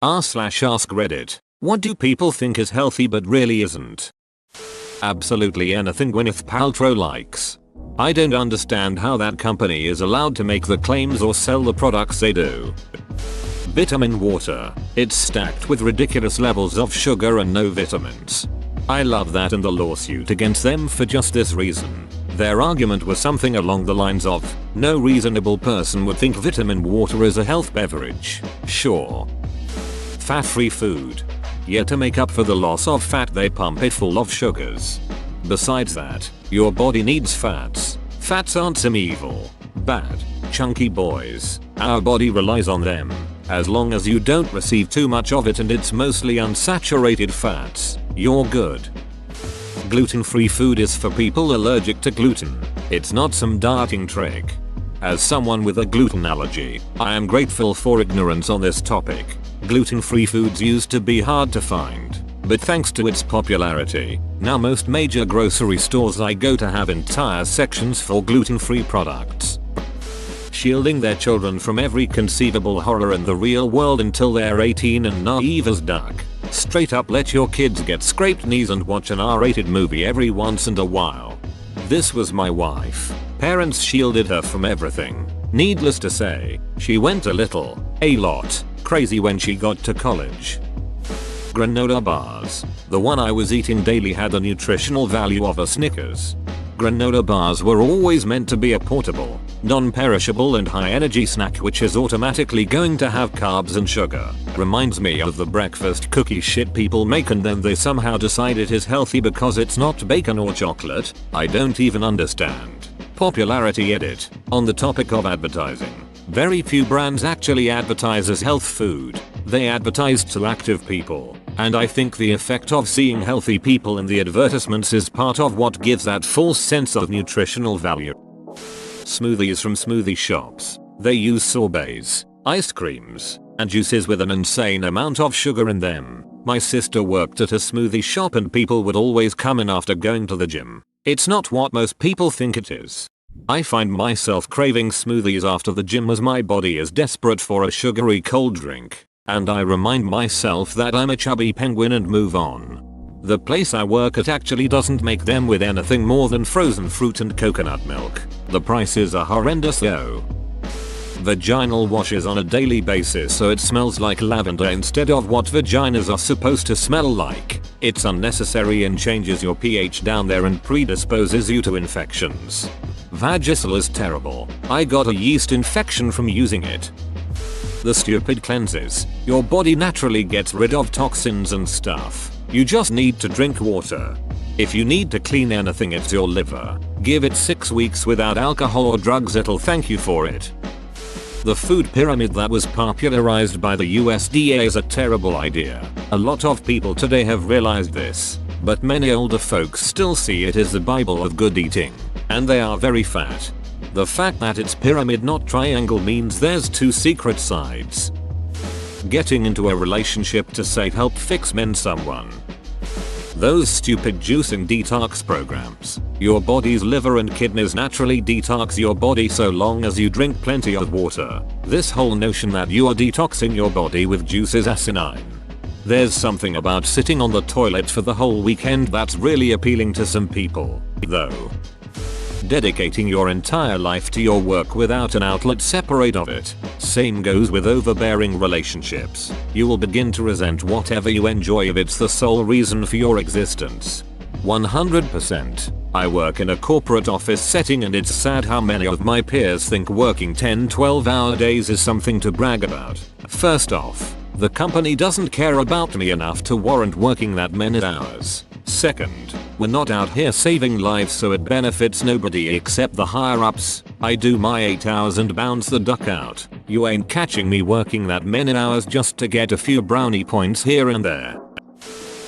r/ask Reddit. What do people think is healthy but really isn't? Absolutely anything Gwyneth Paltrow likes. I don't understand how that company is allowed to make the claims or sell the products they do. Vitamin water. It's stacked with ridiculous levels of sugar and no vitamins. I love that in the lawsuit against them for just this reason. Their argument was something along the lines of, no reasonable person would think vitamin water is a health beverage. Sure. Fat-free food. Yeah, to make up for the loss of fat they pump it full of sugars. Besides that, your body needs fats. Fats aren't some evil, bad, chunky boys. Our body relies on them. As long as you don't receive too much of it and it's mostly unsaturated fats, you're good. Gluten-free food is for people allergic to gluten. It's not some dieting trick. As someone with a gluten allergy, I am grateful for ignorance on this topic. Gluten-free foods used to be hard to find, but thanks to its popularity, now most major grocery stores I go to have entire sections for gluten-free products. Shielding their children from every conceivable horror in the real world until they're 18 and naive as duck. Straight up let your kids get scraped knees and watch an R-rated movie every once in a while. This was my wife. Parents shielded her from everything. Needless to say, she went a lot, crazy when she got to college. Granola bars. The one I was eating daily had the nutritional value of a Snickers. Granola bars were always meant to be a portable, non-perishable and high-energy snack which is automatically going to have carbs and sugar. Reminds me of the breakfast cookie shit people make and then they somehow decide it is healthy because it's not bacon or chocolate. I don't even understand. Popularity edit. On the topic of advertising. Very few brands actually advertise as health food. They advertise to active people. And I think the effect of seeing healthy people in the advertisements is part of what gives that false sense of nutritional value. Smoothies from smoothie shops. They use sorbets, ice creams, and juices with an insane amount of sugar in them. My sister worked at a smoothie shop and people would always come in after going to the gym. It's not what most people think it is. I find myself craving smoothies after the gym as my body is desperate for a sugary cold drink. And I remind myself that I'm a chubby penguin and move on. The place I work at actually doesn't make them with anything more than frozen fruit and coconut milk. The prices are horrendous though. Vaginal washes on a daily basis so it smells like lavender instead of what vaginas are supposed to smell like. It's unnecessary and changes your pH down there and predisposes you to infections. Vagisil is terrible. I got a yeast infection from using it. The stupid cleanses. Your body naturally gets rid of toxins and stuff. You just need to drink water. If you need to clean anything it's your liver. Give it 6 weeks without alcohol or drugs, it'll thank you for it. The food pyramid that was popularized by the USDA is a terrible idea. A lot of people today have realized this, but many older folks still see it as the Bible of good eating, and they are very fat. The fact that it's pyramid not triangle means there's 2 secret sides. Getting into a relationship to say help fix men someone. Those stupid juicing detox programs. Your body's liver and kidneys naturally detox your body so long as you drink plenty of water. This whole notion that you are detoxing your body with juice is asinine. There's something about sitting on the toilet for the whole weekend that's really appealing to some people, though. Dedicating your entire life to your work without an outlet separate of it. Same goes with overbearing relationships. You will begin to resent whatever you enjoy if it's the sole reason for your existence. 100%. I work in a corporate office setting and it's sad how many of my peers think working 10-12 hour days is something to brag about. First off, the company doesn't care about me enough to warrant working that many hours. Second, we're not out here saving lives so it benefits nobody except the higher ups. I do my 8 hours and bounce the duck out. You ain't catching me working that many hours just to get a few brownie points here and there.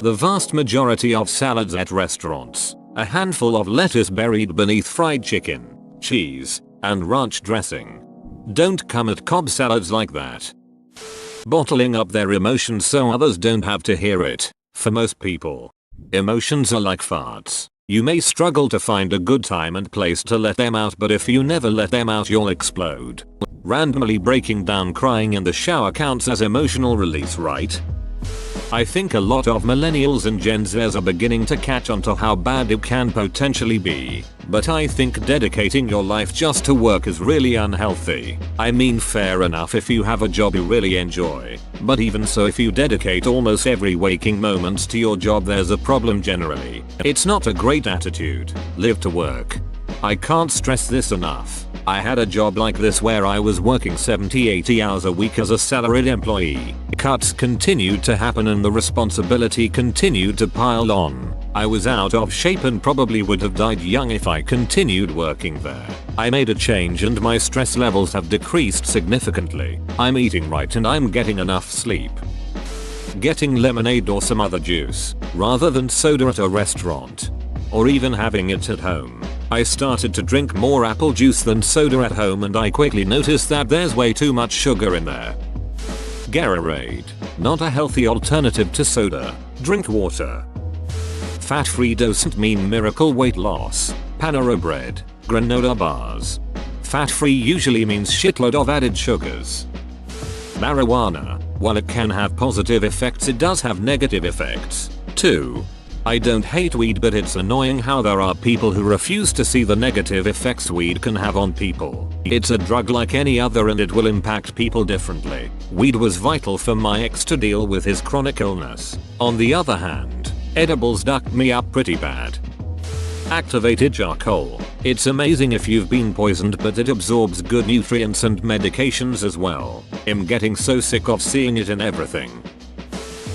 The vast majority of salads at restaurants. A handful of lettuce buried beneath fried chicken, cheese, and ranch dressing. Don't come at Cobb salads like that. Bottling up their emotions so others don't have to hear it. For most people, emotions are like farts. You may struggle to find a good time and place to let them out, but if you never let them out you'll explode. Randomly breaking down crying in the shower counts as emotional release, right? I think a lot of millennials and Gen Zers are beginning to catch on to how bad it can potentially be, but I think dedicating your life just to work is really unhealthy. I mean, fair enough if you have a job you really enjoy, but even so, if you dedicate almost every waking moment to your job, there's a problem generally. It's not a great attitude. Live to work. I can't stress this enough. I had a job like this where I was working 70-80 hours a week as a salaried employee. Cuts continued to happen and the responsibility continued to pile on. I was out of shape and probably would have died young if I continued working there. I made a change and my stress levels have decreased significantly. I'm eating right and I'm getting enough sleep. Getting lemonade or some other juice, rather than soda at a restaurant. Or even having it at home. I started to drink more apple juice than soda at home and I quickly noticed that there's way too much sugar in there. Gatorade. Not a healthy alternative to soda. Drink water. Fat-free doesn't mean miracle weight loss. Panera bread. Granola bars. Fat-free usually means shitload of added sugars. Marijuana. While it can have positive effects, it does have negative effects too. I don't hate weed, but it's annoying how there are people who refuse to see the negative effects weed can have on people. It's a drug like any other and it will impact people differently. Weed was vital for my ex to deal with his chronic illness. On the other hand, edibles ducked me up pretty bad. Activated charcoal. It's amazing if you've been poisoned, but it absorbs good nutrients and medications as well. I'm getting so sick of seeing it in everything.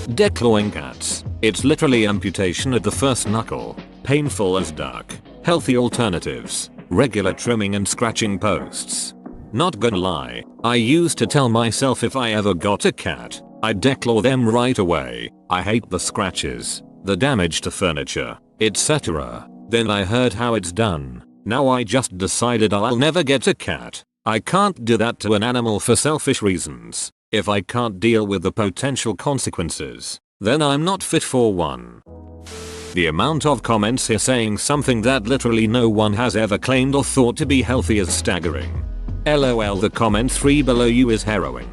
Declawing cats. It's literally amputation at the first knuckle. Painful as duck. Healthy alternatives. Regular trimming and scratching posts. Not gonna lie, I used to tell myself if I ever got a cat, I'd declaw them right away. I hate the scratches, the damage to furniture, etc. Then I heard how it's done. Now I just decided I'll never get a cat. I can't do that to an animal for selfish reasons. If I can't deal with the potential consequences, then I'm not fit for one. The amount of comments here saying something that literally no one has ever claimed or thought to be healthy is staggering. LOL, the comment 3 below you is harrowing.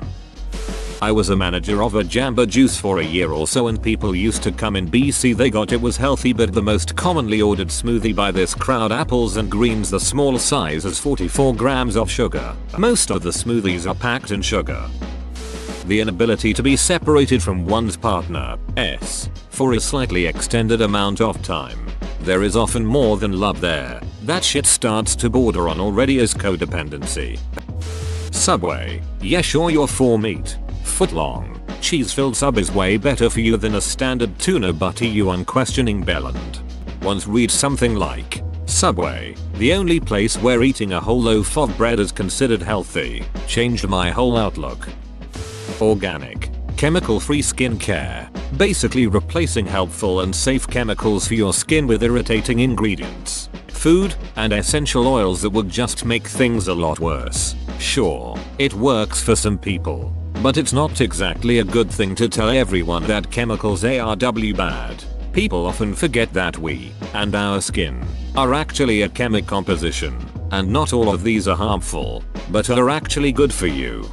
I was a manager of a Jamba Juice for a year or so and people used to come in BC, they got it was healthy, but the most commonly ordered smoothie by this crowd, apples and greens, the small size has 44 grams of sugar. Most of the smoothies are packed in sugar. The inability to be separated from one's partner, for a slightly extended amount of time. There is often more than love there. That shit starts to border on already as codependency. Subway. Yeah, sure, you're for meat. Footlong. Cheese-filled sub is way better for you than a standard tuna butty, you unquestioning bellend. Once read something like, Subway, the only place where eating a whole loaf of bread is considered healthy, changed my whole outlook. Organic. Chemical-free skincare. Basically replacing helpful and safe chemicals for your skin with irritating ingredients, food, and essential oils that would just make things a lot worse. Sure, it works for some people, but it's not exactly a good thing to tell everyone that chemicals are bad. People often forget that we, and our skin, are actually a chemical composition, and not all of these are harmful, but are actually good for you.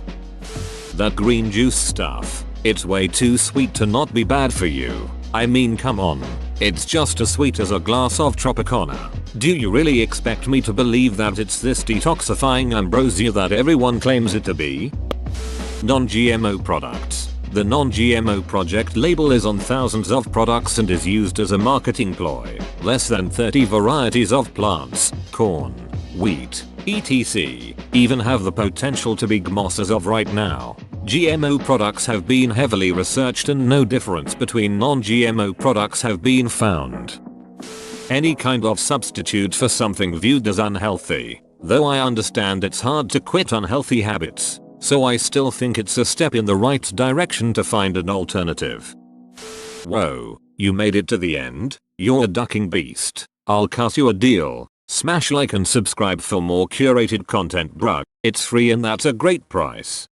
That green juice stuff, it's way too sweet to not be bad for you. I mean, come on. It's just as sweet as a glass of Tropicana. Do you really expect me to believe that it's this detoxifying ambrosia that everyone claims it to be? Non-GMO products. The non-GMO project label is on thousands of products and is used as a marketing ploy. Less than 30 varieties of plants, corn, wheat, etc. even have the potential to be GMOs as of right now. GMO products have been heavily researched and no difference between non-GMO products have been found. Any kind of substitute for something viewed as unhealthy, though I understand it's hard to quit unhealthy habits, so I still think it's a step in the right direction to find an alternative. Whoa, you made it to the end? You're a ducking beast. I'll cut you a deal. Smash like and subscribe for more curated content, bruh. It's free and that's a great price.